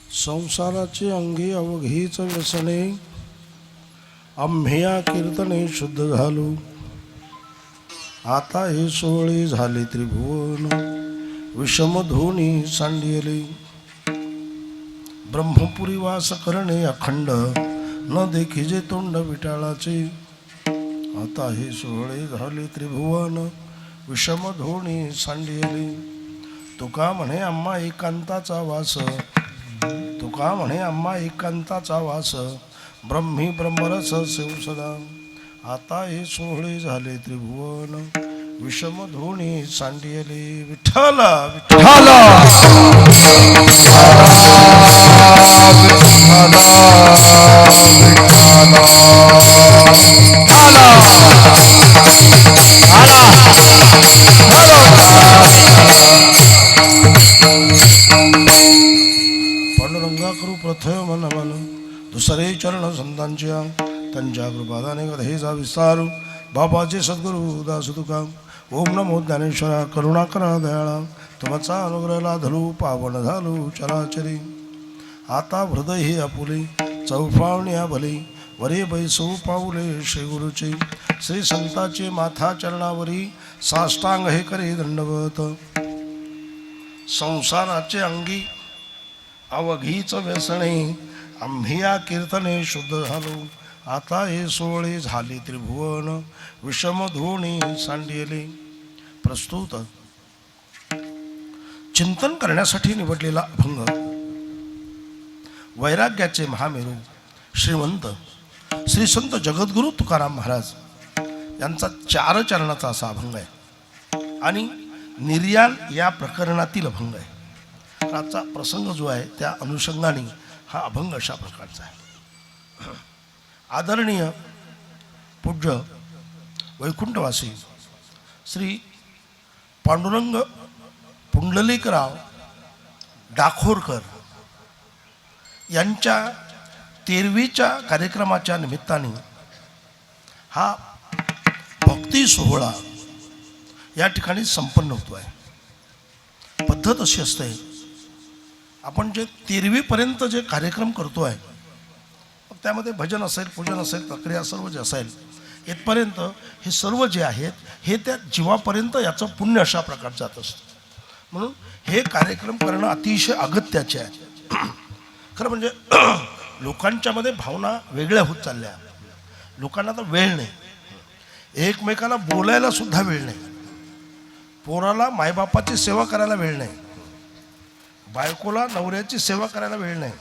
संसाराची अंगी अवघीच व्यसने, आम्ही कीर्तने शुद्ध झालो. आता हे सोहळे झाले त्रिभुवन, विषमधोनी सांडियले. ब्रह्मपुरी वास करणे अखंड, न देखिजे तोंड विटाळाचे. आता हे सोहळे झाले त्रिभुवन, विषमधोनी सांडियले. तुका म्हणे आम्हा एकांताचा वास, तुका म्हणे आम्हा एकांताचा वास, ब्रह्मी ब्रह्मरस सेव सदा. आता हे सोहळे झाले त्रिभुवन, विषमधोनी सांडियले. विठ्ठल विठ्ठल पांडुरंगा करू प्रथम नमन, दुसरे चरण संतांच्या त्यांच्या कृपादाने कथेचा विस्तार. बाबाचे सद्गुरु दास तुका. ओम नमो ज्ञानेश्वरा, करुणाकरा दयाळा, तुमचा अनुग्रह लाधलू पावन झालो चराचरी. आता हृदय हे आपुले, चौफावण्या भले, वरे बैसू पाऊले श्री गुरुचे. श्री संताचे माथा चरणावरी, साष्टांग हे करे दंडवत. संसाराचे अंगी अवघीच व्यसने, आम्ही या कीर्तने शुद्ध झालो. आता हे सोहळे झाले त्रिभुवन, विषमधोनी सांडियले. प्रस्तुत चिंतन करण्यासाठी निवडलेला अभंग. वैराग्याचे महामेरू श्रीमंत श्री संत जगद्गुरु तुकाराम महाराज यांचा 4 चरणाचा असा अभंग आहे आणि निर्याण या प्रकरणातील अभंग आहे. आजचा प्रसंग जो आहे त्या अनुषंगाने हा अभंग अशा प्रकारचा आहे. आदरणीय पूज्य वैकुंठवासी श्री पांडुरंग पुंडलिकराव डाखोरकर यांच्या 13वीच्या कार्यक्रमाच्या निमित्ताने हा भक्ती सोहळा या ठिकाणी संपन्न होतो आहे. पद्धत अशी असते, आपण जे 13वीपर्यंत जे कार्यक्रम करतो आहे त्यामध्ये भजन असेल, पूजन असेल, प्रक्रिया सर्व जे असेल इथपर्यंत हे सर्व जे आहेत हे त्या जीवापर्यंत याचं पुण्य अशा प्रकार जात असतं. म्हणून हे कार्यक्रम करणं अतिशय अगत्याचे आहे. खरं म्हणजे लोकांच्यामध्ये भावना वेगळ्या होत चालल्या. लोकांना तर वेळ नाही, एकमेकाला बोलायला सुद्धा वेळ नाही, पोराला मायबापाची सेवा करायला वेळ नाही, बायकोला नवऱ्याची सेवा करायला वेळ नाही,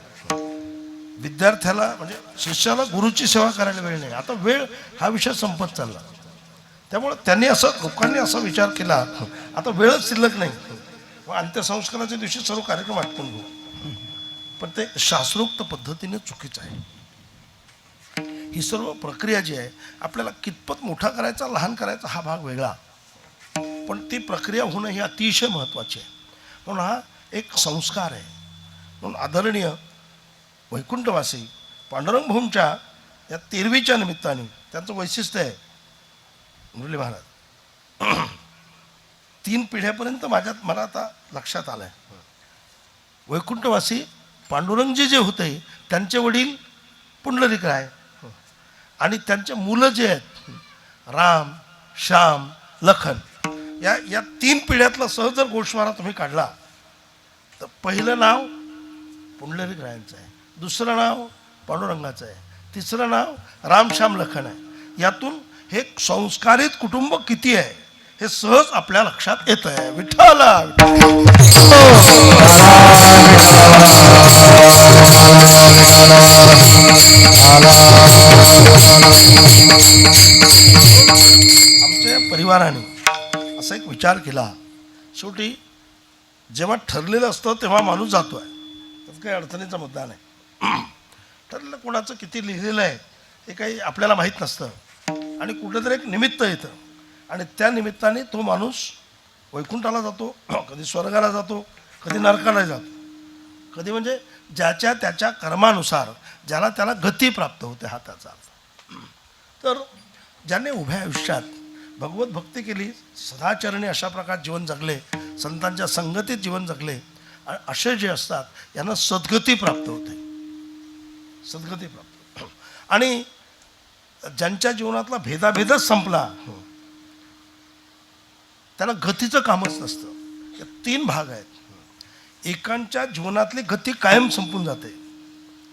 विद्यार्थ्याला म्हणजे शिष्याला गुरुची सेवा करायला वेळ नाही. आता वेळ हा विषय संपत चालला. त्यामुळं लोकांनी असा विचार केला आता वेळच शिल्लक नाही, अंत्यसंस्काराच्या दिवशी सर्व कार्यक्रम आटपून घेऊ. पण ते शास्त्रोक्त पद्धतीने चुकीचं आहे. ही सर्व प्रक्रिया जी आहे आपल्याला कितपत मोठा करायचा लहान करायचा हा भाग वेगळा, पण ती प्रक्रिया होणं ही अतिशय महत्त्वाची आहे. म्हणून हा एक संस्कार आहे. म्हणून आदरणीय वैकुंठवासी पांडुरंग भाऊंच्या या 13वीच्या निमित्ताने त्यांचं वैशिष्ट्य आहे. मुरली महाराज 3 पिढ्यापर्यंत मला आता लक्षात आलं आहे. वैकुंठवासी पांडुरंगजी जे होते त्यांचे वडील पुंडलिकराय आणि त्यांचे मुलं जे आहेत राम, श्याम, लखन, या 3 पिढ्यातला सहज जर गोषवारा तुम्ही काढला तर पहिलं नाव पुंडलिकरायांचं आहे, दुसरं नाव पांडुरंगाचं आहे, तिसरं नाव राम, श्याम, लखन आहे. यातून हे संस्कारित कुटुंब किती आहे हे सहज आपल्या लक्षात येत आहे. विठ्ठल आमच्या परिवाराने असा एक विचार केला. शेवटी जेव्हा ठरलेलं असतं तेव्हा माणूस जातो आहे, त्यात काही अडचणीचा मुद्दा नाही. ठरलेलं कोणाचं किती लिहिलेलं आहे हे काही आपल्याला माहीत नसतं आणि कुठेतरी एक निमित्त येतं आणि त्या निमित्ताने तो माणूस वैकुंठाला जातो, कधी स्वर्गाला जातो, कधी नरकाला जातो, कधी म्हणजे ज्याच्या त्याच्या कर्मानुसार ज्याला त्याला गती प्राप्त होते हा त्याचा अर्थ. तर ज्याने उभ्या आयुष्यात भगवत भक्ती केली, सदाचरणी अशा प्रकारे जीवन जगले, संतांच्या संगतीत जीवन जगले, आणि असे जे असतात यांना सद्गती प्राप्त होते, सद्गती प्राप्त. आणि ज्यांच्या जीवनातला भेदाभेदच संपला त्यांना गतीचं कामच नसतं. या 3 भाग आहेत. एकांच्या जीवनातली गती कायम संपून जाते,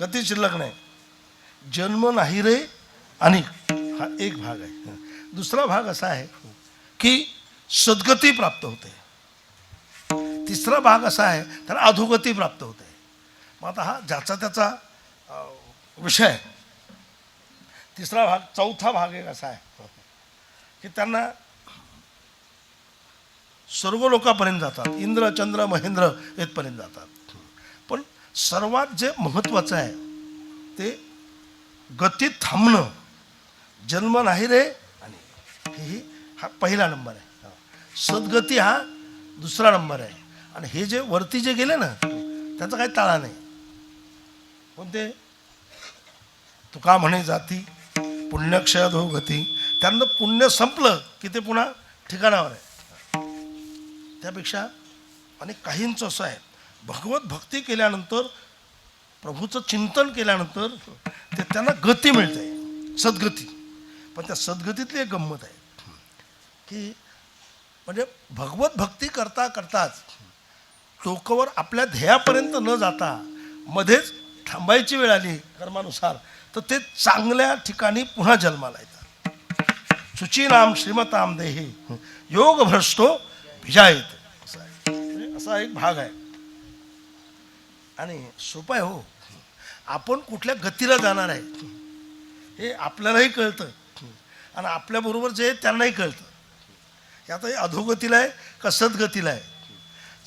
गती शिल्लक नाही. जन्म नाही रे आणि हा एक भाग आहे. दुसरा भाग असा आहे की सद्गती प्राप्त होते. तिसरा भाग असा आहे तर अधोगती प्राप्त होते. मग आता हा ज्याचा त्याचा विषय. तिसरा भाग, चौथा भाग एक असा आहे की त्यांना सर्व लोकांपर्यंत जातात, इंद्र चंद्र महेंद्र येथपर्यंत जातात. पण सर्वात जे महत्त्वाचं आहे ते गती थांबणं. जन्म नाही रे आणि हा पहिला नंबर आहे. सद्गती हा दुसरा नंबर आहे. आणि हे जे वरती जे गेले ना त्याचा काही ताळा नाही. पण ते तुका म्हणे जाती पुण्यक्षय धो गती. त्यांना पुण्य संपलं की ते पुन्हा ठिकाणावर आहे. त्यापेक्षा आणि काहींचं असं आहे, भगवत भक्ती केल्यानंतर, प्रभूचं चिंतन केल्यानंतर ते त्यांना गती मिळते, सद्गती. पण त्या सद्गतीतली एक गंमत आहे की म्हणजे भगवत भक्ती करता करताच टोकावर आपल्या ध्येयापर्यंत न जाता मध्येच थांबायची वेळ आली कर्मानुसार तर ते चांगल्या ठिकाणी पुन्हा जन्माला येतात. शुचीनाम श्रीमताम देही योग भ्रष्टो भिजायत. असा एक भाग आहे. आणि सोपं आहे हो. आपण कुठल्या गतीला जाणार आहे हे आपल्यालाही कळतं आणि आपल्याबरोबर जे आहे त्यांनाही कळतं. आता हे अधोगतीला आहे का सद्गतीला आहे.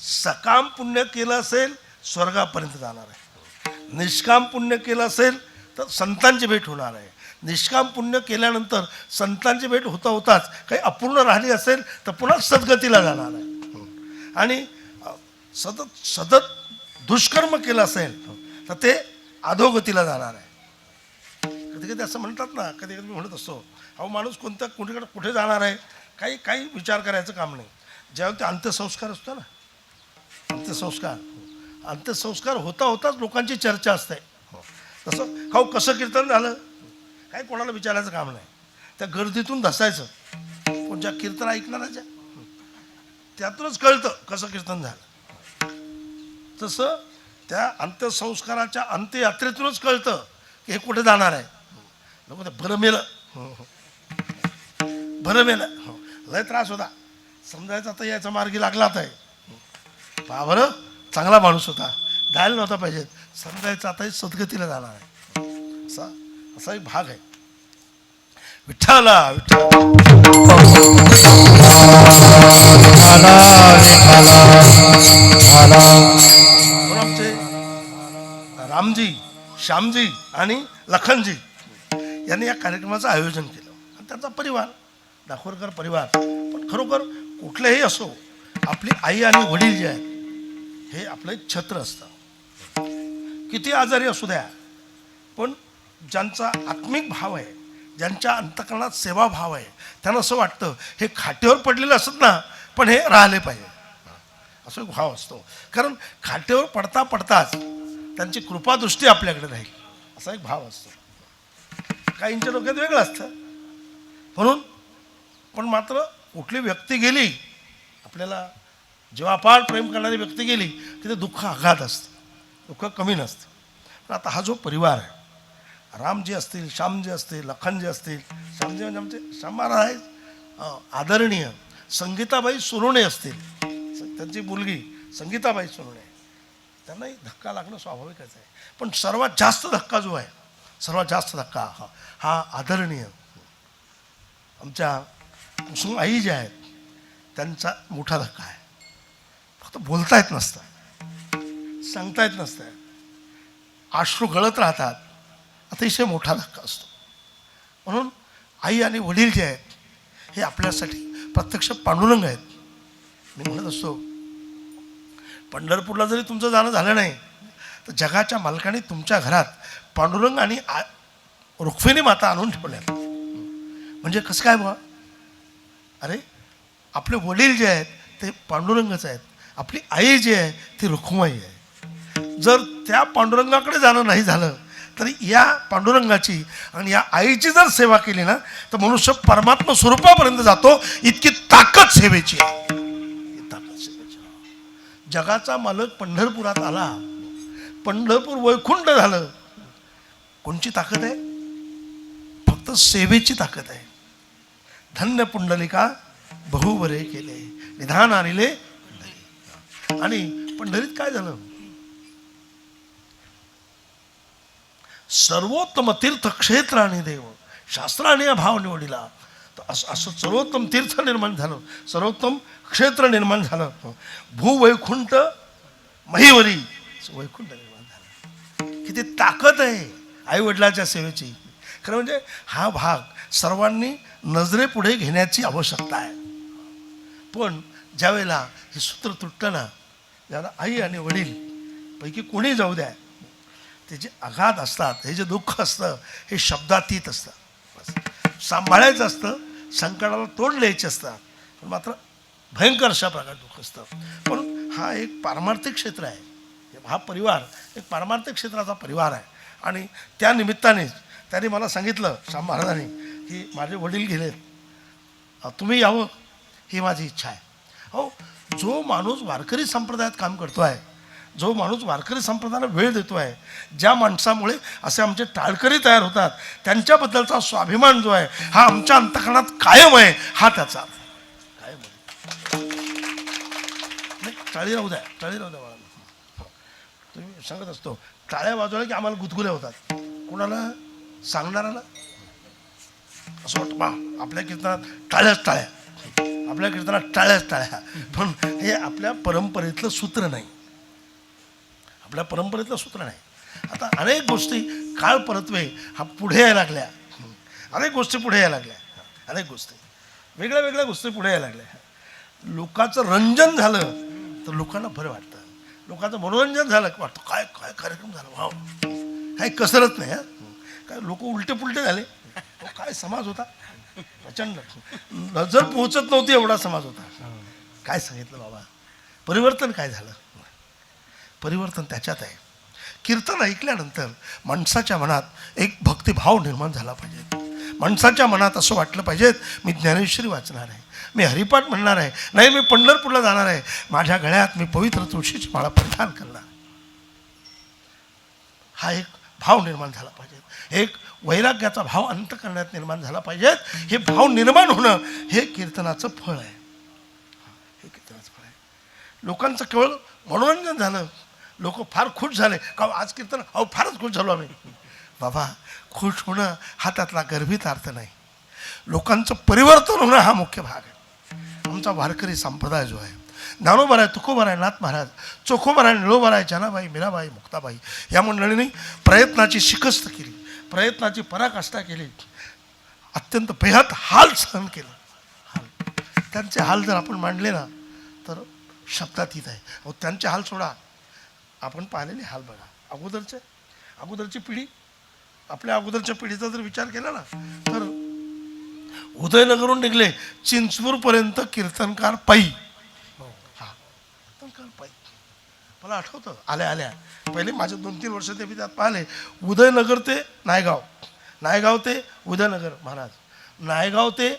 सकाम पुण्य केलं असेल स्वर्गापर्यंत जाणार आहे, निष्काम पुण्य केलं असेल तर संतांची भेट होणार आहे. निष्काम पुण्य केल्यानंतर संतांची भेट होता होताच काही अपूर्ण राहिली असेल तर पुन्हा सद्गतीला जाणार आहे. आणि सतत दुष्कर्म केलं असेल तर ते अधोगतीला जाणार आहे. कधी कधी असं म्हणतात ना, कधी कधी मी म्हणत असतो, अहो माणूस कोणत्या कुठेकडे कुठे जाणार आहे काही विचार करायचं काम नाही. जेव्हा ते अंत्यसंस्कार असतो ना, अंत्यसंस्कार होता होताच लोकांची चर्चा असते. तसं कसं कीर्तन झालं काही कोणाला विचारायचं काम नाही. त्या गर्दीतून धसायचं. पण ज्या कीर्तन ऐकणाऱ्याच्या त्यातूनच कळतं कसं कीर्तन झालं. तसं त्या अंत्यसंस्काराच्या अंत्ययात्रेतूनच कळतं की हे कुठे जाणार आहे. लोक ते बरं मेलं लय त्रास होता समजायचा, तर याचा मार्गी लागलाच आहे. पहा बरं, चांगला माणूस होता, जायला नव्हता पाहिजे, समजायचं आता सद्गतीला जाणार आहे. असा एक भाग आहे. विठ्ठला आमचे रामजी, श्यामजी आणि लखनजी यांनी या कार्यक्रमाचं आयोजन केलं. आणि त्यांचा परिवार, दाखवरकर परिवार. पण खरोखर कुठलेही असो, आपली आई आणि वडील जे आहेत हे आपलं एक छत्र असतं. किती आजारी असू द्या, पण ज्यांचा आत्मिक भाव आहे, ज्यांच्या अंतःकरणात सेवाभाव आहे, त्यांना असं वाटतं हे खाटेवर पडलेलं असत ना, पण हे राहिले पाहिजे, असं एक भाव असतो. कारण खाटेवर पडता पडताच त्यांची कृपादृष्टी आपल्याकडे राहील, असा एक भाव असतो. काहींच्या डोक्यात वेगळं असतं. म्हणून पण मात्र कुठली व्यक्ती गेली, आपल्याला जेव्हा अपार प्रेम करणारी व्यक्ती गेली की ते दुःख आघात असतं, दुःख कमी नसतं. पण आता हा जो परिवार आहे, रामजी असतील, श्यामजी असतील, लखनजी असतील, श्यामजी म्हणजे आमचे श्याम महाराज आहेत, आदरणीय संगीताबाई सोनवणे असतील, त्यांची मुलगी संगीताबाई सोनवणे, त्यांनाही धक्का लागणं स्वाभाविकच आहे. पण सर्वात जास्त धक्का जो आहे, सर्वात जास्त धक्का हा आदरणीय आमच्या कुसुम आई ज्या आहेत त्यांचा मोठा धक्का आहे. फक्त बोलता येत नसतं, सांगता येत नसतं, अश्रू गळत राहतात, अतिशय मोठा धक्का असतो. म्हणून आई आणि वडील जे आहेत हे आपल्यासाठी प्रत्यक्ष पांडुरंग आहेत. मी म्हणत असतो, पंढरपूरला जरी तुमचं जाणं झालं नाही तर जगाच्या मालकाने तुमच्या घरात पांडुरंग आणि रुक्मिणी माता आणून ठेवल्यात. म्हणजे कसं काय बुवा, अरे आपले वडील जे आहेत ते पांडुरंगच आहेत आपली आई जी आहे ती रुक्माई आहे. जर त्या पांडुरंगाकडे जाणं नाही झालं तरी या पांडुरंगाची आणि या आईची जर सेवा केली ना तर मनुष्य परमात्मा स्वरूपापर्यंत जातो. इतकी ताकद सेवेची आहे. ताकद सेवेची. जगाचा मालक पंढरपुरात आला, पंढरपूर वैकुंठ झालं. कोणची ताकद आहे? फक्त सेवेची ताकद आहे. धन्य पुंडलिका बहुबरे केले, निधान आणले. आणि पंढरीत काय झालं? सर्वोत्तम तीर्थक्षेत्र आणि देव शास्त्राने भाव निवडिला. तर असं सर्वोत्तम तीर्थ निर्माण झालं, सर्वोत्तम क्षेत्र निर्माण झालं. भूवैकुंठ महिवरी वैकुंठ निर्माण झालं. किती ताकद आहे आई वडिलाच्या सेवेची. खरं म्हणजे हा भाग सर्वांनी नजरेपुढे घेण्याची आवश्यकता आहे. पण ज्यावेळेला हे सूत्र तुटतं ना, ज्याला आई आणि वडील पैकी कोणी जाऊ द्या, ते जे आघात असतात, हे जे दुःख असतं हे शब्दातीत असतं. सांभाळायचं असतं, संकटाला तोंड द्यायचे असतात, पण मात्र भयंकर अशा प्रकारे दुःख असतं. पण हा एक पारमार्थिक क्षेत्र आहे. हा परिवार एक पारमार्थिक क्षेत्राचा परिवार आहे. आणि त्या निमित्तानेच त्यांनी मला सांगितलं, शाम महाराजांनी, की माझे वडील गेलेत, तुम्ही यावं ही माझी इच्छा आहे. हो, जो माणूस वारकरी संप्रदायात काम करतो आहे, जो माणूस वारकरी संप्रदायाला वेळ देतो आहे, ज्या माणसामुळे असे आमचे टाळकरी तयार होतात, त्यांच्याबद्दलचा स्वाभिमान जो आहे हा आमच्या अंतःकरणात कायम आहे. हा त्याचा कायम आहे. टाळी राहू द्या, टाळी राहू द्या बाळा. तुम्ही सांगत असतो टाळ्या वाजवल्या की आम्हाला गुदगुल्या होतात. कोणाला? सांगणाराला. असं वाटतं बा आपल्या कीर्तनात टाळ्याच टाळ्या, आपल्या कीर्तनात टाळ्याच टाळ्या. पण हे आपल्या परंपरेतलं सूत्र नाही, आपल्या परंपरेतलं सूत्र नाही. आता अनेक गोष्टी काळ परत्वे हा पुढे यायला लागल्या, अनेक गोष्टी पुढे यायला लागल्या, अनेक गोष्टी वेगळ्या वेगळ्या गोष्टी पुढे यायला लागल्या. लोकांचं रंजन झालं तर लोकांना बरं वाटतं, लोकांचं मनोरंजन झालं की वाटतं काय काय कार्यक्रम झाला, वाव, काही कसरत नाही. काय लोक उलटे पुलटे झाले. काय समाज होता प्रचंड, नजर पोहोचत नव्हती एवढा समाज होता. काय सांगितलं बाबा, परिवर्तन काय झालं? परिवर्तन त्याच्यात आहे. कीर्तन ऐकल्यानंतर माणसाच्या मनात एक भक्तिभाव निर्माण झाला पाहिजे. माणसाच्या मनात असं वाटलं पाहिजे, मी ज्ञानेश्वरी वाचणार आहे, मी हरिपाठ म्हणणार आहे, नाही मी पंढरपूरला जाणार आहे, माझ्या गळ्यात मी पवित्र तुळशीची माळा परिधान करणार. हा एक भाव निर्माण झाला पाहिजे. एक वैराग्याचा भाव अंतःकरणात निर्माण झाला पाहिजे. हे भाव निर्माण होणं हे कीर्तनाचं फळ आहे. हे कीर्तनाचं फळ आहे. लोकांचं केवळ मनोरंजन झालं, लोक फार खुश झाले का आज कीर्तन, अहो फारच खुश झालो आम्ही. बाबा, खुश होणं हा त्यातला गर्भित अर्थ नाही. लोकांचं परिवर्तन होणं हा मुख्य भाग आहे. आमचा वारकरी संप्रदाय जो आहे, ज्ञानोबा आहे, तुकोबा आहे, नाथ महाराज, चोखोबा आहे, निळोबा आहे, जनाबाई, मीराबाई, मुक्ताबाई या मंडळींनी प्रयत्नाची शिकस्त केली, प्रयत्नाची पराकाष्ठा केली, अत्यंत बेहद हाल सहन केलं. हाल, त्यांचे हाल जर आपण मांडले ना तर शब्दातीत आहे. अहो त्यांचे हाल सोडा, आपण पाहिलेले हाल बघा. अगोदरची पिढी, आपल्या अगोदरच्या पिढीचा जर विचार केला ना तर उदयनगरहून निघले चिंचपूरपर्यंत कीर्तनकार पायी. हा, कीर्तनकार पायी. मला आठवतं आल्या पहिले माझे 2-3 वर्ष ते मी त्यात पाहिले. उदयनगर ते नायगाव, नायगाव ते उदयनगर महाराज, नायगाव ते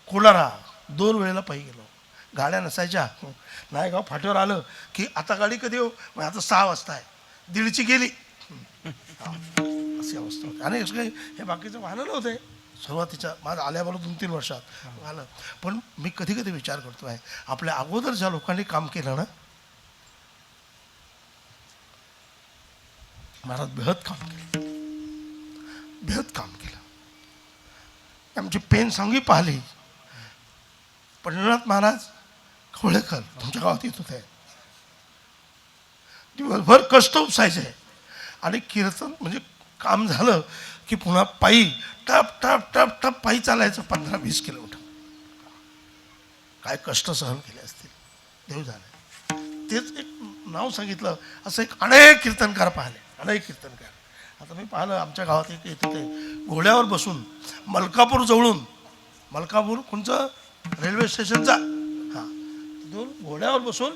कोलारा 2 वेळेला पायी गेलो. गाड्या नसायच्या. नायगाव फाट्यावर आलं की आता गाडी कधी हो, मग आता 6 वाजता आहे, 1:30ची गेली. अशी अवस्था होती. आणि असं काही हे बाकीचं वाहनं नव्हते सुरुवातीच्या, माझं आल्याबरोबर 2-3 वर्षात आलं. पण मी कधी कधी विचार करतो आहे, आपल्या अगोदर ज्या लोकांनी काम केलं ना, महाराज बेहद काम केलं, बेहद काम केलं. आमची पेन सांगी पाहिली, पंढरीनाथ महाराज खवळेकर तुमच्या गावात येत होते, दिवसभर कष्ट उपसायचे आणि कीर्तन म्हणजे काम झालं की पुन्हा पायी टप टप टप टप पायी चालायचं 15-20 किलोमीटर. काय कष्ट सहन केले असतील, देव झाले. तेच एक नाव सांगितलं, असं एक अनेक कीर्तनकार पाहिले, अनेक कीर्तनकार. आता मी पाहिलं आमच्या गावात एक येत होते, घोड्यावर बसून मलकापूर जवळून, मलकापूर कोणचं रेल्वे स्टेशनचा, हां, तिथून घोड्यावर बसून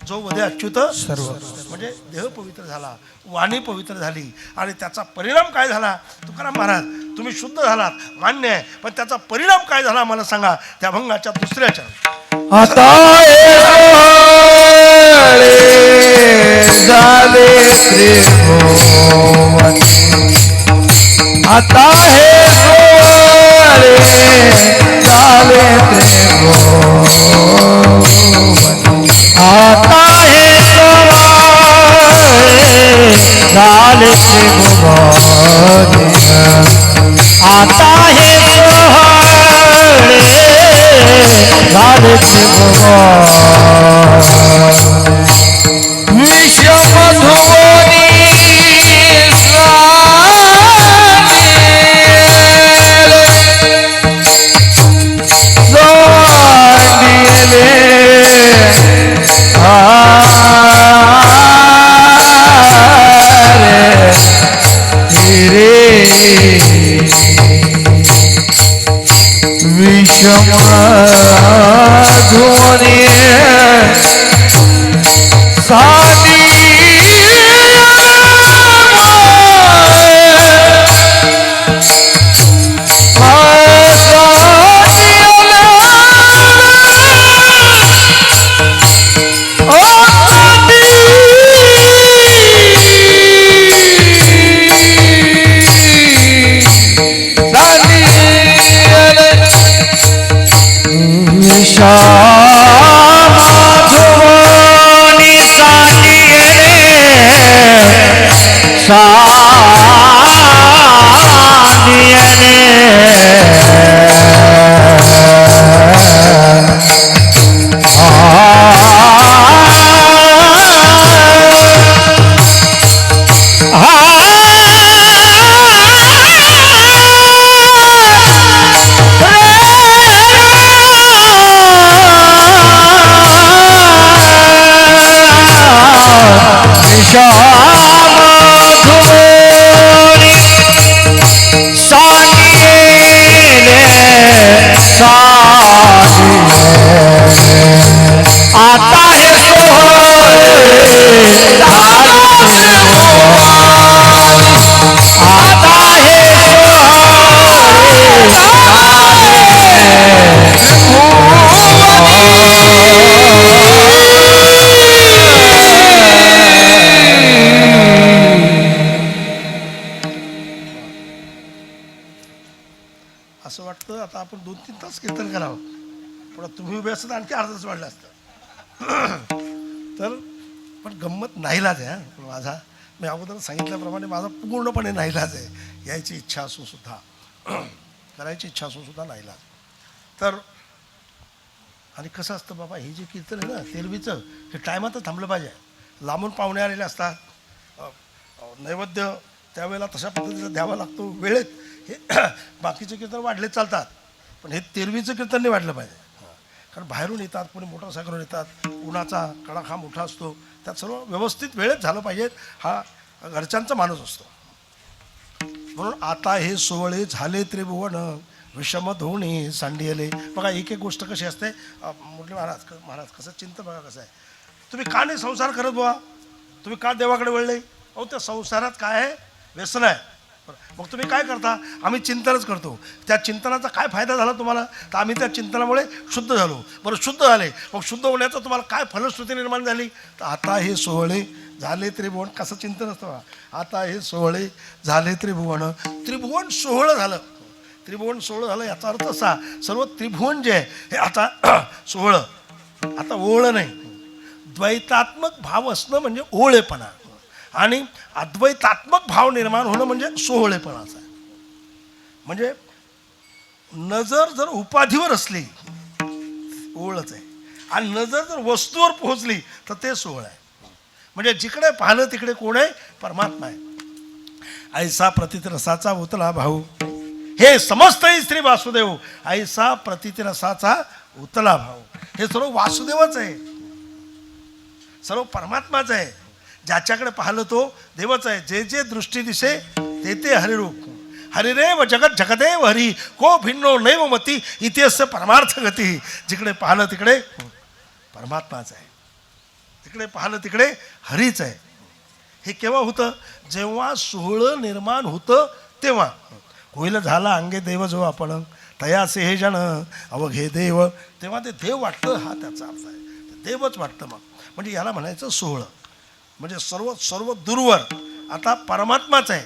जो वदे अच्युत सर्व म्हणजे देह पवित्र झाला, वाणी पवित्र झाली आणि त्याचा परिणाम काय झाला? तुकाराम महाराज तुम्ही शुद्ध झालात मान्य आहे, पण त्याचा परिणाम काय झाला मला सांगा. त्या अभंगाच्या दुसऱ्या चरण आता झाले त्रिभुवन, आता हे सोहळे झाले त्रिभुवन, आता हे सोहळे झाले त्रिभुवन, आता हे सोहळे झाले त्रिभुवन, विषमधुवनी विषमधुवनी सानी माधुवनी आता हे सोहळे आता हे असं वाटतं आता आपण 2-3 तास कीर्तन करावं, पण तुम्ही उभे असतात आणखी अर्धा तास वाढलं असतं. तर पण गंमत नाईलाज आहे. माझा मी अगोदर सांगितल्याप्रमाणे माझा पूर्णपणे नाईलाज आहे. यायची इच्छा असून सुद्धा, करायची इच्छा असून सुद्धा नाईलाज. तर आणि कसं असतं बाबा, हे जे कीर्तन आहे ना तेरवीचं, हे टायमातच थांबलं पाहिजे. लांबून पाहुणे आलेले असतात, नैवेद्य त्यावेळेला तशा पद्धतीचा द्यावा लागतो वेळेत. हे बाकीचे कीर्तन वाढले चालतात, पण हे तेरवीचं कीर्तन नाही वाढलं पाहिजे. कारण बाहेरून येतात, कोणी मोटरसायकलवर येतात, उन्हाचा कडाखा मोठा असतो, त्यात सर्व व्यवस्थित वेळेत झालं पाहिजे. हा घरच्यांचा माणूस असतो. म्हणून आता हे सोहळे झाले त्रिभुवन, विषम धोणी सांडियले. बघा एक एक गोष्ट कशी असते. मुरली महाराज कसं चिंतन बघा कसं आहे. तुम्ही का नाही संसार करत बुवा, तुम्ही का देवाकडे वळले? अहो त्या संसारात काय आहे? व्यसन आहे. मग तुम्ही काय करता? आम्ही चिंतनच करतो. त्या चिंतनाचा काय फायदा झाला तुम्हाला? तर आम्ही त्या चिंतनामुळे शुद्ध झालो. बरं शुद्ध झाले, मग शुद्ध होण्याचं तुम्हाला काय फलश्रुती निर्माण झाली? तर आता हे सोहळे झाले त्रिभुवन. कसं चिंतन असतं? आता हे सोहळे झाले त्रिभुवन. त्रिभुवन सोहळं झालं. त्रिभुवन सोहळं झालं याचा अर्थ असा, सर्व त्रिभुवन जे आहे हे आता सोहळं, आता ओळ नाही. द्वैतात्मक भाव असणं म्हणजे ओळेपणा, आणि अद्वैतात्मक भाव निर्माण होणं म्हणजे सोहळेपणाचं आहे. म्हणजे नजर जर उपाधीवर असली ओळच आहे, आणि नजर जर वस्तूवर पोहोचली तर ते सोहळ आहे. म्हणजे जिकडे पाहिलं तिकडे कोण आहे? परमात्मा आहे. ऐसा प्रतीत रसाचा उतला भाऊ, हे समस्त श्री वासुदेव. ऐसा प्रतीत रसाचा उतला भाऊ, हे सर्व वासुदेवच आहे, सर्व परमात्माच आहे. ज्याच्याकडे पाहिलं तो देवच आहे. जे जे दृष्टी दिसे ते ते हरिरूप. हरिरेव जगत जगदेव हरी, को भिन्नो नैव मती, इतिहास परमार्थ गती. जिकडे पाहिलं तिकडे परमात्माच आहे. तिकडे पाहिलं तिकडे हरीच आहे. हे केव्हा होतं? जेव्हा सोहळं निर्माण होतं तेव्हा. होईल झाला अंगे देव जो आपण तयासे हे जण अवघे देव, तेव्हा ते देव वाटतं, हा त्याचा अर्थ आहे. ते देवच वाटतं. मग म्हणजे याला म्हणायचं सोहळं. म्हणजे सर्व सर्व दूरवर आता परमात्माच आहे.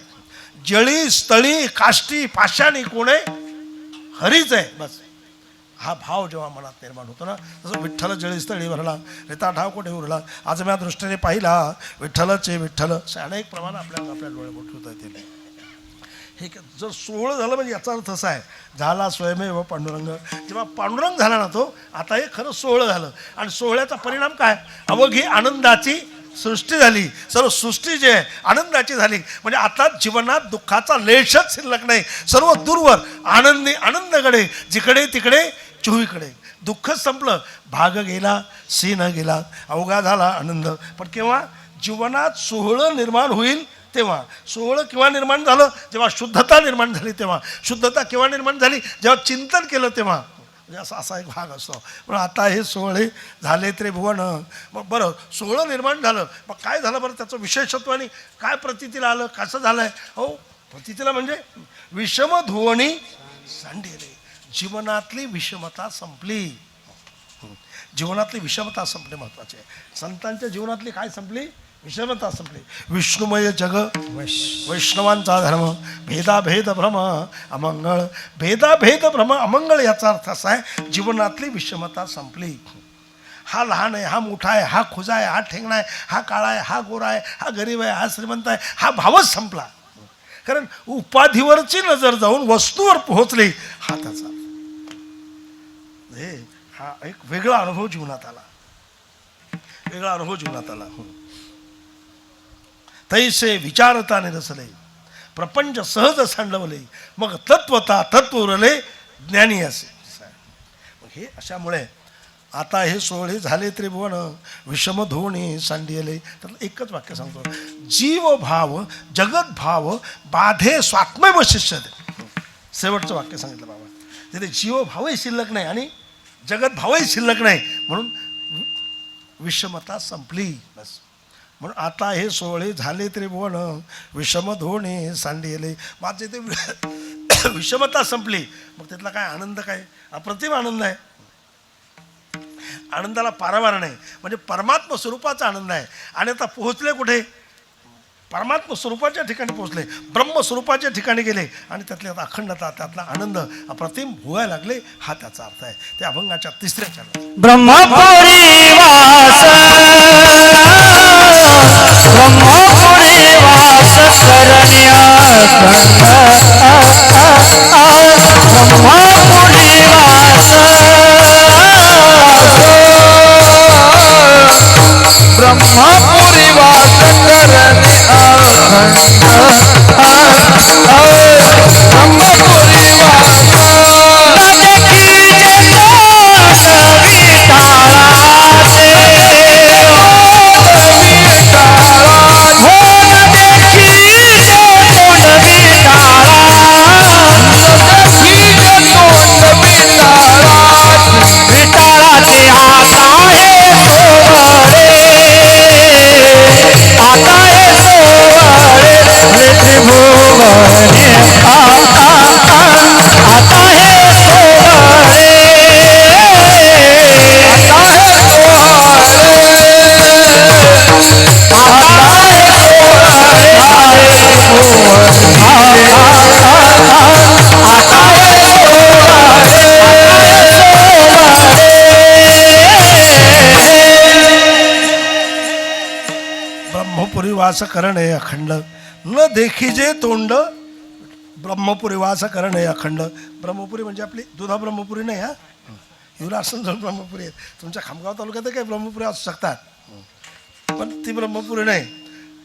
जळी स्थळी काष्टी पाषाणी कोण आहे? हरीच आहे. बस हा भाव जेव्हा मनात निर्माण होतो ना, तसं विठ्ठल जळी स्थळी भरला रेता ठाव कुठे उरला आज म्या दृष्टीने पाहिला विठ्ठलचे विठ्ठल, असे अनेक प्रमाण आपल्या डोळे मोठे होत आहेत. हे जर सोहळं झालं म्हणजे याचा अर्थ असा आहे, झाला स्वयमेव पांडुरंग. जेव्हा पांडुरंग झाला ना तो, आता हे खरं सोहळं झालं. आणि सोहळ्याचा परिणाम काय? अवघी आनंदाची सृष्टी झाली. सर्व सृष्टी जी आहे आनंदाची झाली. म्हणजे आता जीवनात दुःखाचा लेशच शिल्लक नाही. सर्व दूरवर आनंदी आनंदकडे, जिकडे तिकडे चोहीकडे. दुःख संपलं, भाग गेला, सीन गेला, अवघा झाला आनंद. पण केव्हा? जीवनात सोहळं निर्माण होईल तेव्हा. सोहळं केव्हा निर्माण झालं? जेव्हा शुद्धता निर्माण झाली तेव्हा. शुद्धता केव्हा निर्माण झाली? जेव्हा चिंतन केलं तेव्हा. म्हणजे असा एक भाग असतो. पण आता हे सोहळे झाले त्रिभुवन. मग बरं, सोहळं निर्माण झालं, मग काय झालं बरं? त्याचं विशेषत्व आणि काय प्रतीतीला आलं? कसं झालं आहे? हो, प्रतीतीला म्हणजे विषमधुवनी सांडेले. जीवनातली विषमता संपली. जीवनातली विषमता संपणे महत्त्वाचे आहे. संतांच्या जीवनातली काय संपली? विषमता संपली. विष्णुमय जग वैष्णवांचा धर्म, भेदाभेद भ्रम अमंगळ. भेदाभेद भ्रम अमंगळ याचा अर्थ असा आहे, जीवनातली विषमता संपली. हा लहान आहे, हा मोठा आहे, हा खुजा आहे, हा ठेंगणा आहे, हा काळा आहे, हा गोरा आहे, हा गरीब आहे, हा श्रीमंत आहे, हा भावच संपला. कारण उपाधीवरची नजर जाऊन वस्तूवर पोहोचली. हा त्याचा हा एक वेगळा अनुभव जीवनात आला. वेगळा अनुभव जीवनात आला. तैसे विचारता निरसले प्रपंच सहज सांडवले, मग तत्वता तत्व उरले ज्ञानी असे. मग हे अशामुळे आता हे सोहळे झाले त्रिभुवन विषमधोणी सांडियले. तर एकच वाक्य सांगतो, जीव भाव जगत भाव बाधे स्वात्मैव शिष्यते. शेवटचं वाक्य सांगितलं बाबा. तिथे जीव भावही शिल्लक नाही आणि जगत भावही शिल्लक नाही, म्हणून विषमता संपली. बस म्हणून आता हे सोहळे झाले त्रिभुवन विषमधोणी सांडियले. माझे ते विषमता संपली. मग त्यातला काय आनंद? काय अप्रतिम आनंद आहे. आनंदाला पारावार नाही. म्हणजे परमात्मा स्वरूपाचा आनंद आहे. आणि आता पोहोचले कुठे? परमात्मा स्वरूपाच्या ठिकाणी पोहोचले, ब्रह्मस्वरूपाच्या ठिकाणी गेले. आणि त्यातली आता अखंडता, त्यातला आनंद अप्रतिम भोगायला लागले. हा त्याचा अर्थ आहे. ते अभंगाच्या तिसऱ्या चरणात ब्रह्मपुरी वास करण्या ब्रह्मपुरी वास करणे ब्रह्मपुरी ब्रह्मपुरी वास करणे अखंड न देखीजे तोंड. ब्रह्मपुरी वास करणे अखंड. ब्रह्मपुरी म्हणजे आपली दुधा ब्रह्मपुरी नाही. हा हिवरा असं ब्रह्मपुरी आहे. तुमच्या खामगाव तालुक्यात काही ब्रह्मपुरी असू शकतात, पण ती ब्रह्मपुरी नाही.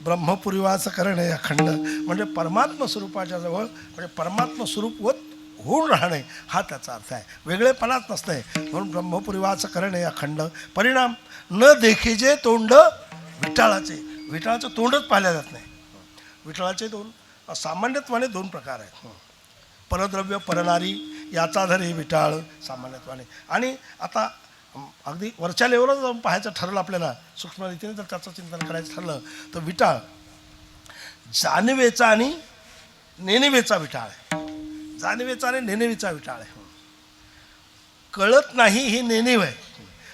ब्रह्मपुरी वास करणे अखंड म्हणजे परमात्मा स्वरूपाच्या जवळ, म्हणजे परमात्मा स्वरूपवत होऊन राहणे, हा त्याचा अर्थ आहे. वेगळेपणाच नसते. म्हणून ब्रह्मपुरी वास करणे अखंड. परिणाम न देखीजे तोंड विठ्ठलाचे. विठ्ठलाचं तोंडच पाहिलं जात नाही. विठ्ठलाचे सामान्यत्वाने दोन प्रकार आहेत. परद्रव्य परनारी याचा धरी विठाळ सामान्यत्वाने, आणि आता अगदी वरच्या लेवलवर जाऊन पाहायचं ठरलं आपल्याला सूक्ष्म रीतीने जर त्याचं चिंतन करायचं ठरलं तर विटाळ जाणिवेचा आणि नेणिवेचा विटाळ आहे. जाणिवेचा आणि नेणिवेचा विटाळ आहे. कळत नाही ही नेणीव आहे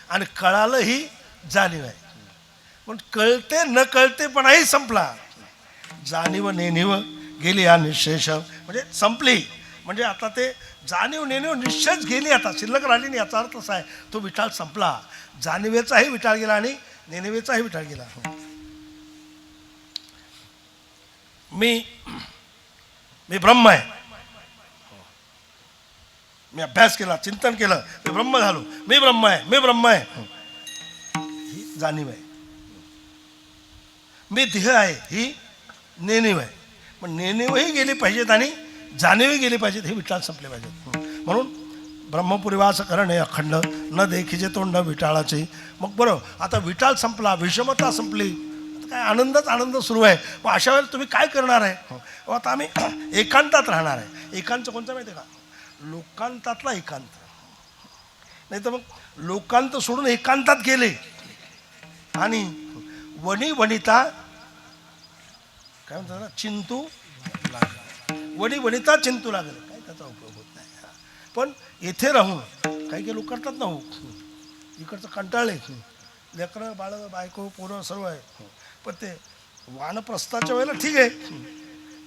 आणि कळालं ही जाणीव आहे. पण कळते न कळतेपणाही संपला. जाणीव नेणीव गेली हा निशेष म्हणजे संपली. म्हणजे आता ते जाणीव नेणीव निश्चयच गेली, आता शिल्लक राहिली नाही. याचा अर्थ असा आहे तो विटाळ संपला. जाणीवेचाही विटाळ गेला आणि नेणिवेचाही विटाळ गेला. मी ब्रह्म आहे. मी अभ्यास केला, चिंतन केलं, मी ब्रह्म झालो. मी ब्रह्म आहे. ही जाणीव आहे. मी देह आहे ही नेणीव आहे. पण नेणीवही गेली पाहिजेत आणि जाणीवही गेली पाहिजेत. हे विटाळ संपले पाहिजेत. म्हणून ब्रह्मपुरीवास करणे अखंड न देखीचे तोंड विटाळाचे. मग बरं आता विटाळ संपला, विषमता संपली, काय आनंदच आनंद सुरू आहे. मग अशा वेळेला तुम्ही काय करणार आहे? आता आम्ही एकांतात राहणार आहे. एकांत कोणतं माहिती आहे का? लोकांतातला एकांत. नाही तर मग लोकांत सोडून एकांतात गेले आणि वनिता काय म्हणतात ना, चिंतू लागला. वनिता चिंतू लागले. काय त्याचा उपयोग होत नाही. पण येथे राहून काही लोक करतात ना, हो इकडचं कंटाळले, लेकरं बाळं बायको पोरं सर्व आहे. पण ते वानप्रस्थाच्या वेळेला ठीक आहे,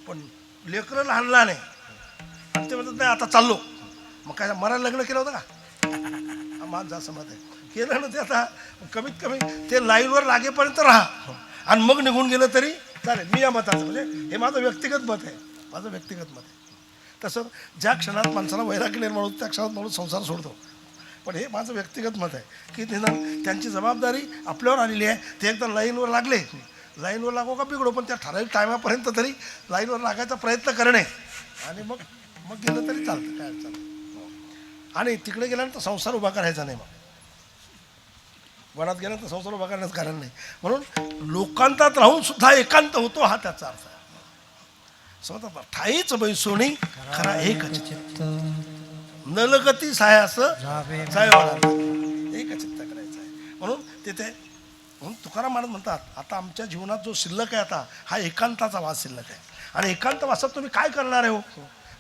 पण लेकरं लहान लहान आहे आणि ते म्हणतात नाही आता चाललो. मग काय मरायला लग्न केलं होतं का? माझं असं मत आहे. केलं ना ते आता कमीत कमी ते लाईनवर लागेपर्यंत राहा आणि मग निघून गेलं तरी चालेल. मी या मताचं म्हणजे हे माझं व्यक्तिगत मत आहे. माझं व्यक्तिगत मत आहे. तसं ज्या क्षणात माणसाला वैराग्य निर्माण होतं त्या क्षणात माणूस संसार सोडतो. पण हे माझं व्यक्तिगत मत आहे की निदान त्यांची जबाबदारी आपल्यावर आलेली आहे. ते एकदा लाईनवर लागले, लाईनवर लागो का बिघडो, पण त्या ठराविक टायमापर्यंत तरी लाईनवर लागायचा प्रयत्न करणे आणि मग गेलं तरी चालतं. काय चालतं. आणि तिकडे गेल्यानंतर संसार उभा करायचा नाही. मग वनात गेल्यानंतर संसार उभा करण्याचं कारण नाही. म्हणून लोकांतात राहून सुद्धा एकांत होतो हा त्याचा अर्थ आहे. स्वतः ठाईच बैसोणी खरा एक चित्त नलगती सायास सायवाळा एक चित्त करायचं आहे. म्हणून तिथे तुकाराम महाराज म्हणतात आता आमच्या जीवनात जो शिल्लक आहे आता हा एकांताचा वास शिल्लक आहे. आणि एकांतवासात तुम्ही काय करणार आहे? हो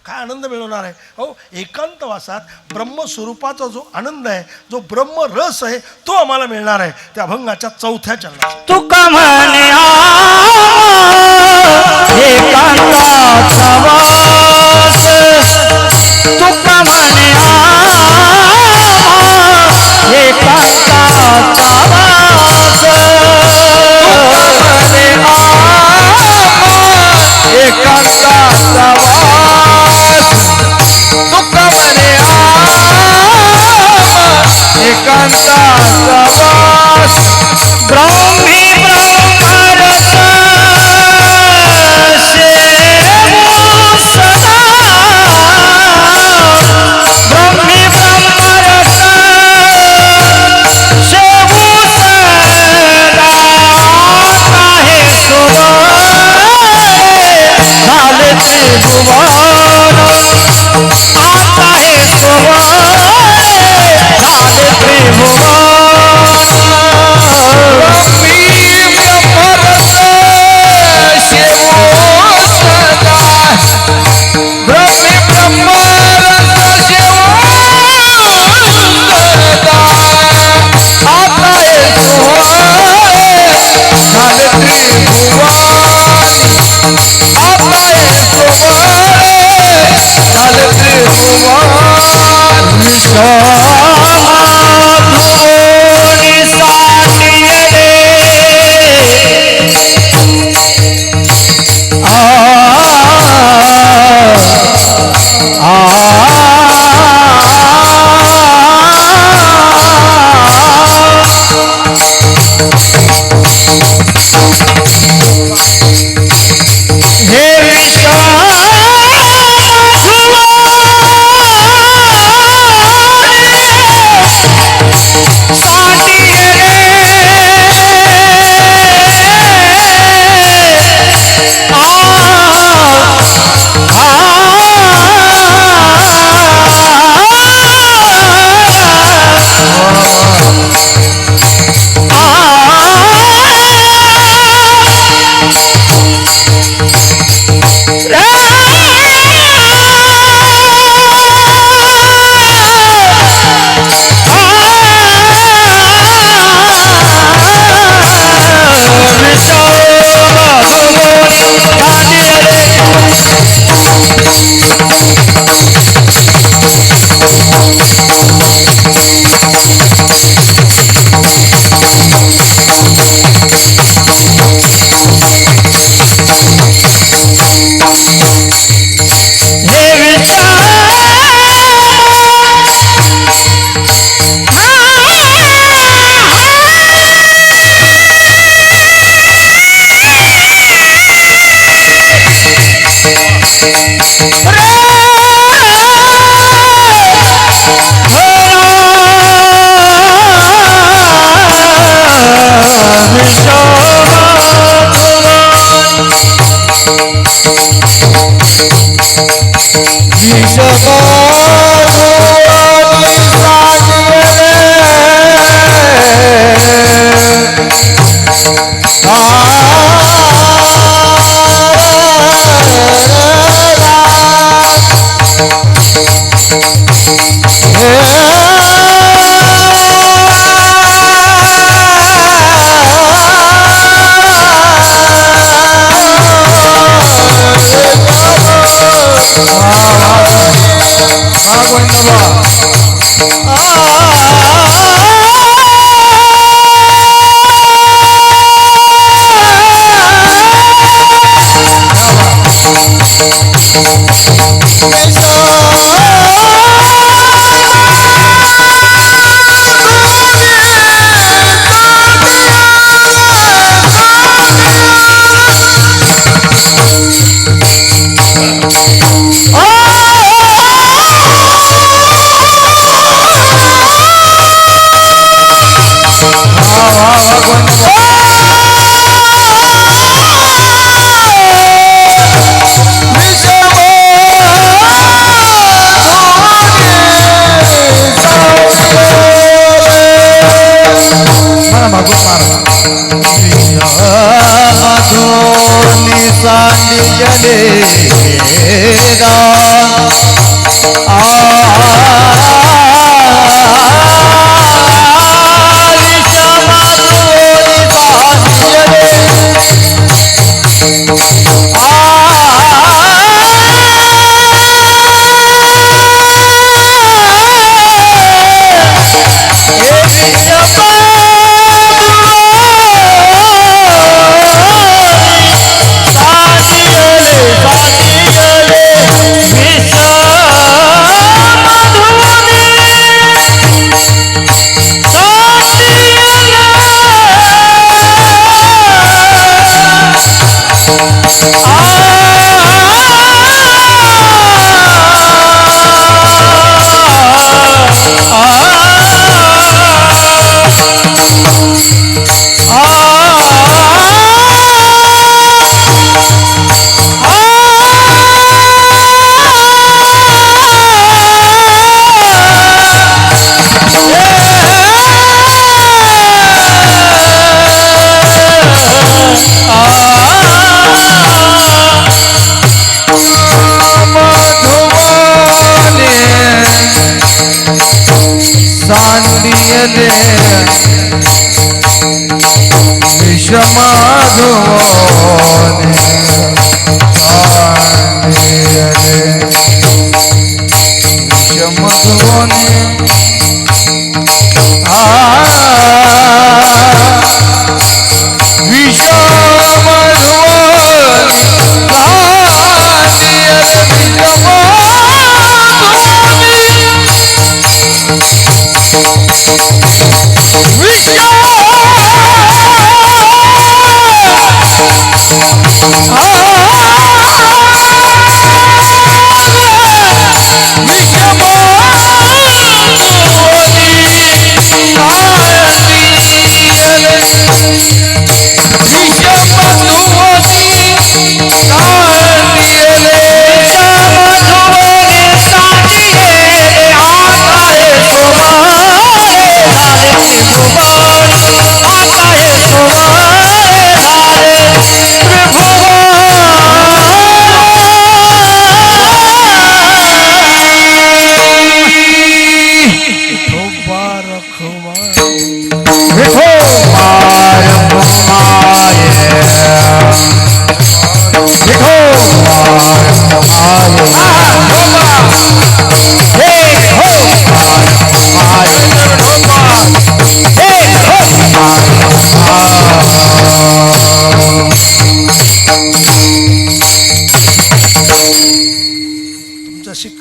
काय आनंद मिळवणार आहे? हो एकांतवासात ब्रह्मस्वरूपाचा जो आनंद आहे, जो ब्रह्म रस आहे तो आम्हाला मिळणार आहे. त्या अभंगाच्या 4थ्या चरणात तुका म्हणे एकांताचा वास. तुका म्हणे एकांताचा वास. एकांताचा वास. तुका म्हणे एकांताचा वास. ब्रह्मी ब्रह्मरस शेवू सदा. ब्रह्मी ब्रह्मरस शेवू सदा. आहे सुवर्ण झाले त्रिभुवन. आता हे सुवर्ण झाले त्रिभुवन. आता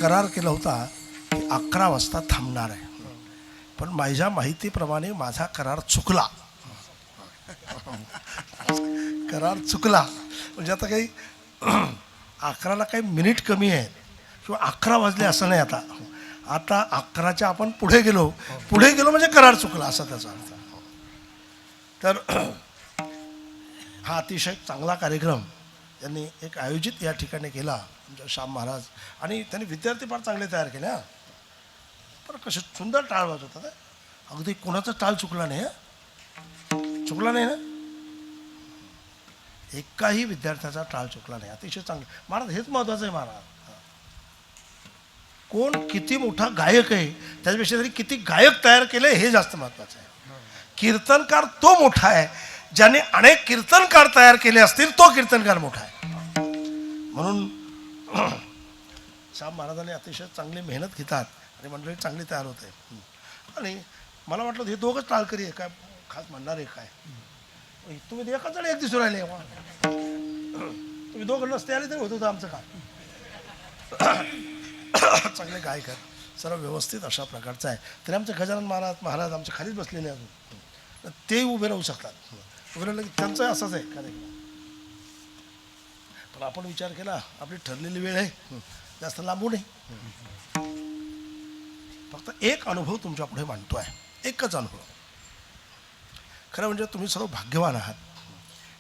करार केला होता की 11 वाजता थांबणार आहे, पण माझ्या माहितीप्रमाणे माझा करार चुकला. करार चुकला म्हणजे आता काही 11ला काही मिनिट कमी आहेत किंवा 11 वाजले असं नाही. आता 11च्या आपण पुढे गेलो म्हणजे करार चुकला असा त्याचा अर्थ. तर हा अतिशय चांगला कार्यक्रम त्यांनी एक आयोजित या ठिकाणी केला आमच्या श्याम महाराज. आणि त्यांनी विद्यार्थी फार चांगले तयार केले. हां, पण कसे सुंदर टाळ वाजवतात. अगदी कोणाचा टाळ चुकला नाही. चुकला नाही ना, एकाही विद्यार्थ्याचा टाळ चुकला नाही. अतिशय चांगलं. महाराज हेच महत्वाचं आहे. महाराज कोण किती मोठा गायक आहे त्याच्यापेक्षा तरी किती गायक तयार केले हे जास्त महत्वाचं आहे. कीर्तनकार तो मोठा आहे ज्याने अनेक कीर्तनकार तयार केले असतील, तो कीर्तनकार मोठा आहे. म्हणून श्याम महाराजांनी अतिशय चांगली मेहनत घेतात आणि मंडळी चांगली तयार होते. आणि मला वाटलं हे दोघंच टाळकरी आहे काय, खास म्हणणार आहे काय. तुम्ही एकाच जण एक दिसून राहिले. तुम्ही दोघं नसते आले तरी होत होतं आमचं काम. चांगले गायक आहेत, सर्व व्यवस्थित अशा प्रकारचं आहे. तरी आमचे गजानन महाराज आमच्या खालीच बसलेले अजून, ते उभे राहू शकतात. उभे राहिलं की त्यांचं असंच आहे कार्यक्रम. पण आपण विचार केला आपली ठरलेली वेळ आहे, जास्त लांबू नये. फक्त एक अनुभव तुमच्या पुढे मांडतो आहे, एकच अनुभव. खरं म्हणजे तुम्ही सर्व भाग्यवान आहात.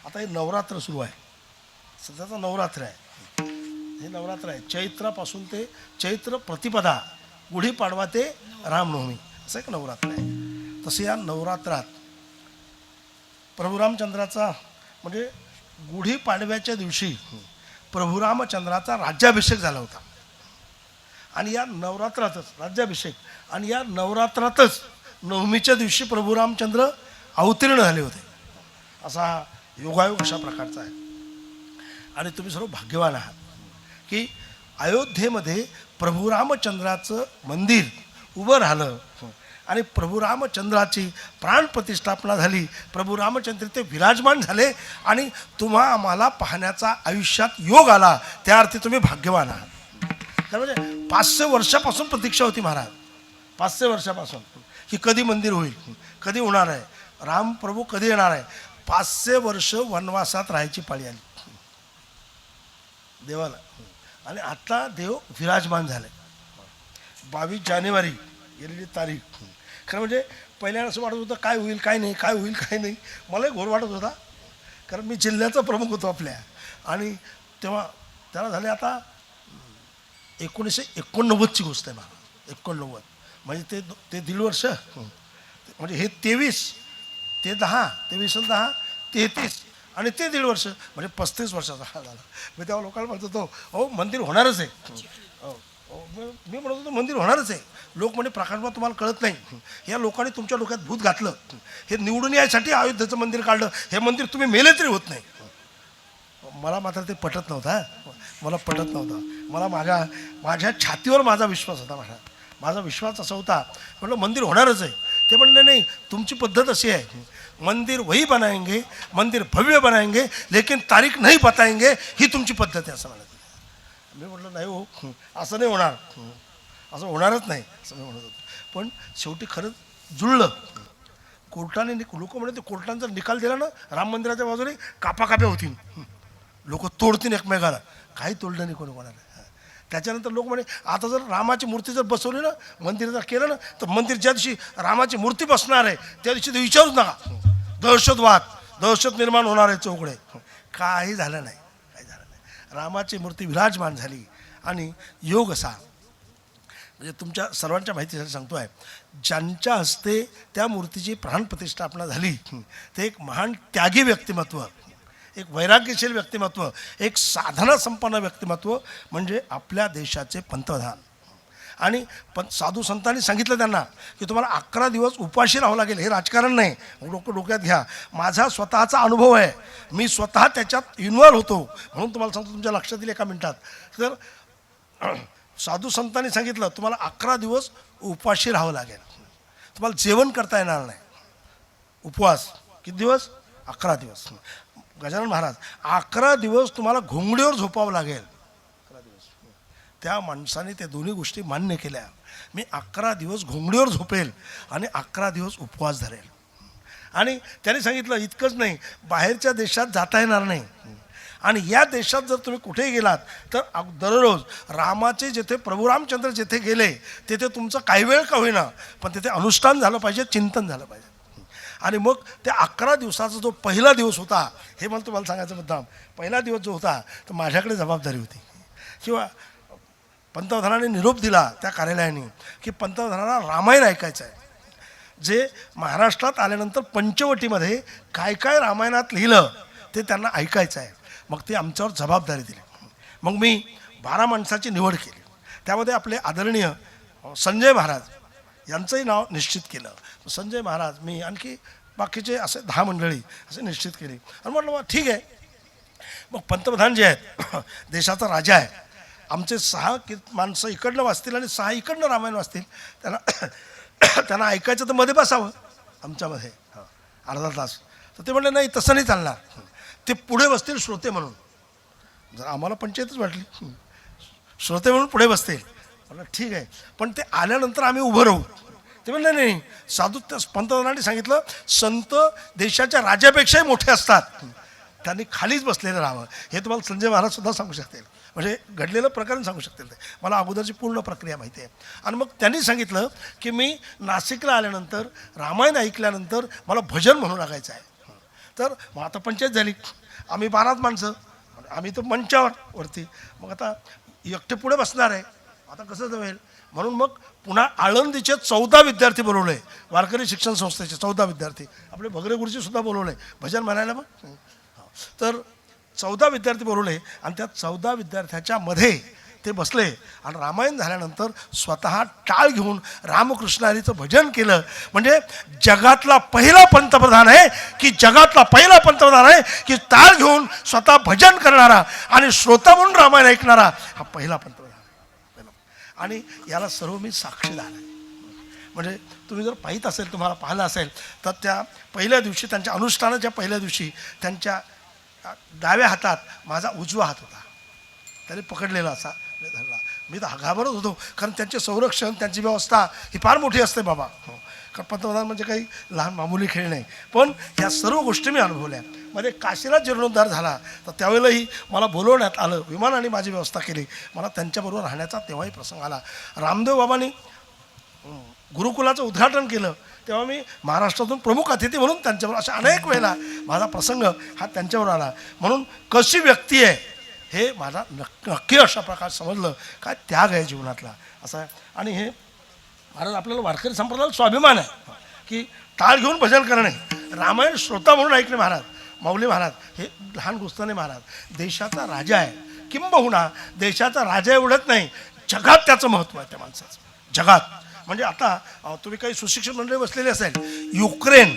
आता हे नवरात्र सुरू आहे, सध्याचा नवरात्र आहे. हे नवरात्र आहे चैत्रापासून ते चैत्र प्रतिपदा, गुढीपाडवा ते रामनवमी, असं एक नवरात्र आहे. तसं या नवरात्रात प्रभू रामचंद्राचा म्हणजे गुढीपाडव्याच्या दिवशी प्रभू रामचंद्राचा राज्याभिषेक झाला होता. आणि या नवरात्रातच राज्याभिषेक, आणि या नवरात्रातच नवमीच्या दिवशी प्रभू रामचंद्र अवतीर्ण झाले होते. असा योगायोग अशा प्रकारचा आहे. आणि तुम्ही सर्व भाग्यवान आहात की अयोध्येमध्ये प्रभू रामचंद्राचं मंदिर उभं राहिलं आणि प्रभू रामचंद्राची प्राणप्रतिष्ठापना झाली. प्रभू रामचंद्र ते विराजमान झाले आणि तुम्हा आम्हाला पाहण्याचा आयुष्यात योग आला. त्या अर्थी तुम्ही भाग्यवान आहात. तर म्हणजे 500 वर्षापासून प्रतीक्षा होती महाराज, 500 वर्षापासून की कधी मंदिर होईल, कधी होणार आहे, राम प्रभू कधी येणार आहे. 500 वर्ष वनवासात राहायची पाळी आली देवाला. आणि आता देव विराजमान झाले. 22 जानेवारी गेलेली तारीख. खरं म्हणजे पहिल्यांदा असं वाटत होतं काय होईल काय नाही, काय होईल काय नाही. मलाही घोर वाटत होता, कारण मी जिल्ह्याचा प्रमुख होतो आपल्या. आणि तेव्हा त्याला झाले आता 1989ची गोष्ट आहे मला. 89 म्हणजे ते 1.5 वर्ष, म्हणजे हे 23 ते 10, 23 आणि 10 33 आणि ते 1.5 वर्ष, म्हणजे 35 वर्षाचा हा झाला. मी तेव्हा लोकांना म्हणत होतो अहो मंदिर होणारच आहे. मी म्हणत होतो मंदिर होणारच आहे. लोक म्हणजे प्रकाशमान तुम्हाला कळत नाही, या लोकांनी तुमच्या डोक्यात भूत घातलं. हे निवडून यायसाठी अयोध्येचं मंदिर काढलं. हे मंदिर तुम्ही मेले तरी होत नाही. मला मात्र ते पटत नव्हतं. मला पटत नव्हतं. मला माझ्या छातीवर माझा विश्वास होता. माझा विश्वास असा होता, म्हटलं मंदिर होणारच आहे. ते म्हणले नाही, तुमची पद्धत अशी आहे, मंदिर वही बनाएंगे, मंदिर भव्य बनाएंगे, लेकिन तारीख नहीं बताएंगे, ही तुमची पद्धत आहे असं म्हणत. मी म्हटलं नाही हो, असं नाही होणार, असं होणारच नाही असं मी म्हणत होतो. पण शेवटी खरंच जुळलं. कोर्टाने लोक म्हणत ते कोर्टांचा निकाल दिला ना, राम मंदिराच्या बाजूने कापाकाप्या होतील, लोक तोडतील एकमेकाला. काही तोडलं नाही कोणी कोणाला. त्याच्यानंतर लोक म्हणे आता जर रामाची मूर्ती जर बसवली ना, मंदिर जर केलं ना, तर मंदिर ज्या दिवशी रामाची मूर्ती बसणार आहे त्या दिवशी ते विचारूच नका, दहशत निर्माण होणार आहे चौकडे. काही झालं नाही, काही झालं नाही. रामाची मूर्ती विराजमान झाली. आणि योग असा म्हणजे तुमच्या सर्वांच्या माहितीसाठी सांगतो आहे, ज्यांच्या हस्ते त्या मूर्तीची प्राणप्रतिष्ठापना झाली ते एक महान त्यागी व्यक्तिमत्व, एक वैराग्यशील व्यक्तिमत्व, एक साधना संपन्न व्यक्तिमत्व म्हणजे आपल्या देशाचे पंतप्रधान. आणि साधू संतांनी सांगितलं त्यांना की तुम्हाला 11 दिवस उपाशी राहावं लागेल. हे राजकारण नाही, डोक्यात घ्या. माझा स्वतःचा अनुभव आहे, मी स्वतः त्याच्यात इन्व्हॉल्व होतो, म्हणून तुम्हाला सांगतो तुमच्या लक्षात येईल एका मिनिटात. तर साधू संतांनी सांगितलं तुम्हाला 11 दिवस उपाशी राहावं लागेल, तुम्हाला जेवण करता येणार नाही. उपवास किती दिवस? 11 दिवस. गजानन महाराज 11 दिवस तुम्हाला घोंगडीवर झोपावं लागेल. 11 दिवस. त्या माणसाने त्या दोन्ही गोष्टी मान्य केल्या. मी 11 दिवस घोंगडीवर झोपेल आणि 11 दिवस उपवास धरेल. आणि त्याने सांगितलं इतकंच नाही, बाहेरच्या देशात जाता येणार नाही. आणि या देशात जर तुम्ही कुठेही गेलात तर दररोज रामाचे जिथे प्रभू रामचंद्र जिथे गेले तिथे तुमचं काही वेळ का होईना पण तिथे अनुष्ठान झालं पाहिजे, चिंतन झालं पाहिजे. आणि मग त्या 11 दिवसाचा जो पहिला दिवस होता, हे मला तुम्हाला सांगायचं मुद्दाम, पहिला दिवस जो होता तर माझ्याकडे जबाबदारी होती किंवा पंतप्रधानांनी निरोप दिला त्या कार्यालयाने की पंतप्रधानांना रामायण ऐकायचं आहे. जे महाराष्ट्रात आल्यानंतर पंचवटीमध्ये काय काय रामायणात लिहिलं ते त्यांना ऐकायचं आहे. मग ते आमच्यावर जबाबदारी दिली. मग मी 12 माणसाची निवड केली. त्यामध्ये आपले आदरणीय संजय महाराज यांचंही नाव निश्चित केलं. संजय महाराज, मी आणखी बाकीचे असे 10 मंडळी असे निश्चित केली. आणि म्हटलं मग ठीक आहे. मग पंतप्रधान जे आहेत देशाचा राजा आहे, आमचे 6 माणसं इकडनं वाचतील आणि 6 इकडनं रामायण वाचतील. त्यांना ऐकायचं तर मध्ये बसावं आमच्यामध्ये अर्धा तास. तर ते म्हणले नाही तसं नाही चालणार, ते पुढे बसतील श्रोते म्हणून. जर आम्हाला पंचायतच वाटली, श्रोते म्हणून पुढे बसतील. म्हटलं ठीक आहे, पण ते आल्यानंतर आम्ही उभं राहू. ते म्हणले नाही, साधू त्या पंतप्रधानांनी सांगितलं संत देशाच्या राजापेक्षाही मोठे असतात, त्यांनी खालीच बसलेलं राहावं. हे तुम्हाला संजय महाराज सुद्धा सांगू शकतील, म्हणजे घडलेलं प्रकरण सांगू शकतील. ते मला अगोदरची पूर्ण प्रक्रिया माहिती आहे. आणि मग त्यांनी सांगितलं की मी नाशिकला आल्यानंतर रामायण ऐकल्यानंतर मला भजन म्हणू लागायचं आहे. तर मग आता पंचायत झाली, आम्ही 12 माणसं, आम्ही तर मंचावर वरती. मग आता एकटे पुढे बसणार आहे, आता कसं जमेल. म्हणून मग पुन्हा आळंदीचे 14 विद्यार्थी बोलवले, वारकरी शिक्षण संस्थेचे 14 विद्यार्थी. आपले भगरे गुरुजी सुद्धा बोलवले भजन म्हणायला. मग तर 14 विद्यार्थी बोलवले आणि त्या 14 विद्यार्थ्याच्या मध्ये ते बसले आणि रामायण झाल्यानंतर स्वतः टाळ घेऊन रामकृष्णारीचं भजन केलं. म्हणजे जगातला पहिला पंतप्रधान आहे की की टाळ घेऊन स्वतः भजन करणारा आणि श्रोता म्हणून रामायण ऐकणारा हा पहिला पंतप्रधान. आणि याला सर्व मी साक्षीदार आहे. म्हणजे तुम्ही जर पाहित असेल, तुम्हाला पाहिलं असेल तर त्या पहिल्या दिवशी, त्यांच्या अनुष्ठानाच्या पहिल्या दिवशी त्यांच्या डाव्या हातात माझा उजवा हात होता. त्याने पकडलेला असा धरला. मी तर घाबरत होतो, कारण त्यांचे संरक्षण, त्यांची व्यवस्था ही फार मोठी असते बाबा. कारण पंतप्रधान म्हणजे काही लहान मामुली खेळ नाही. पण या सर्व गोष्टी मी अनुभवल्या. मध्ये काशीला जीर्णोद्धार झाला तर त्यावेळेलाही मला बोलवण्यात आलं, विमानाने माझी व्यवस्था केली. मला त्यांच्याबरोबर राहण्याचा तेव्हाही प्रसंग आला. रामदेव बाबांनी गुरुकुलाचं उद्घाटन केलं तेव्हा मी महाराष्ट्रातून प्रमुख अतिथी म्हणून त्यांच्याबरोबर, अशा अनेक वेळेला माझा प्रसंग हा त्यांच्यावर आला. म्हणून कशी व्यक्ती आहे हे माझा नक्की अशा प्रकारे समजलं, काय त्याग आहे जीवनातला असा आहे. आणि हे महाराज आपल्याला वारकरी संप्रदायाला स्वाभिमान आहे की टाळ घेऊन भजन करणे, रामायण श्रोता म्हणून ऐकणे. महाराज माऊली महाराज हे लहान गोष्ट महाराज देशाचा राजा आहे. किंबहुना देशाचा राजा एवढंच नाही, जगात त्याचं महत्त्व आहे त्या माणसाचं. जगात म्हणजे आता तुम्ही काही सुशिक्षित मंडळी बसलेले असेल, युक्रेन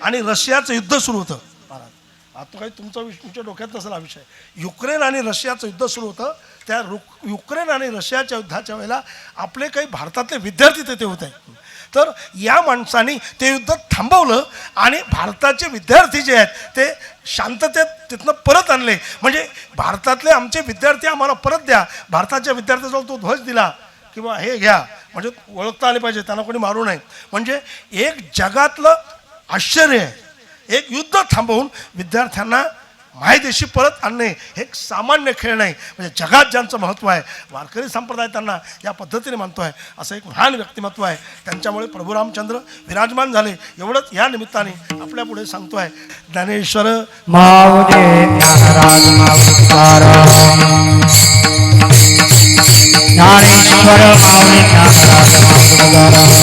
आणि रशियाचं युद्ध सुरू होतं महाराज. आता काही तुमच्या डोक्यात नसेल हा विषय. युक्रेन आणि रशियाचं युद्ध सुरू होतं. त्या युक्रेन आणि रशियाच्या युद्धाच्या वेळेला आपले काही भारतातले विद्यार्थी तिथे होते. तर या माणसांनी ते युद्ध थांबवलं आणि भारताचे विद्यार्थी जे आहेत ते शांततेत तिथनं परत आणले. म्हणजे भारतातले आमचे विद्यार्थी आम्हाला परत द्या. भारताच्या विद्यार्थ्याजवळ तो ध्वज दिला किंवा हे घ्या, म्हणजे ओळखता आले पाहिजे, त्यांना कोणी मारू नये. म्हणजे एक जगातलं आश्चर्य आहे. एक युद्ध थांबवून विद्यार्थ्यांना मायदेशी परत आणणे हे एक सामान्य खेळ नाही. म्हणजे जगात ज्यांचं महत्त्व आहे, वारकरी संप्रदाय त्यांना या पद्धतीने मानतो आहे. असं एक महान व्यक्तिमत्व आहे. त्यांच्यामुळे प्रभू रामचंद्र विराजमान झाले. एवढंच या निमित्ताने आपल्या पुढे सांगतो आहे. ज्ञानेश्वर माऊली ज्ञानराज ज्ञानेश्वर माऊली ज्ञानराज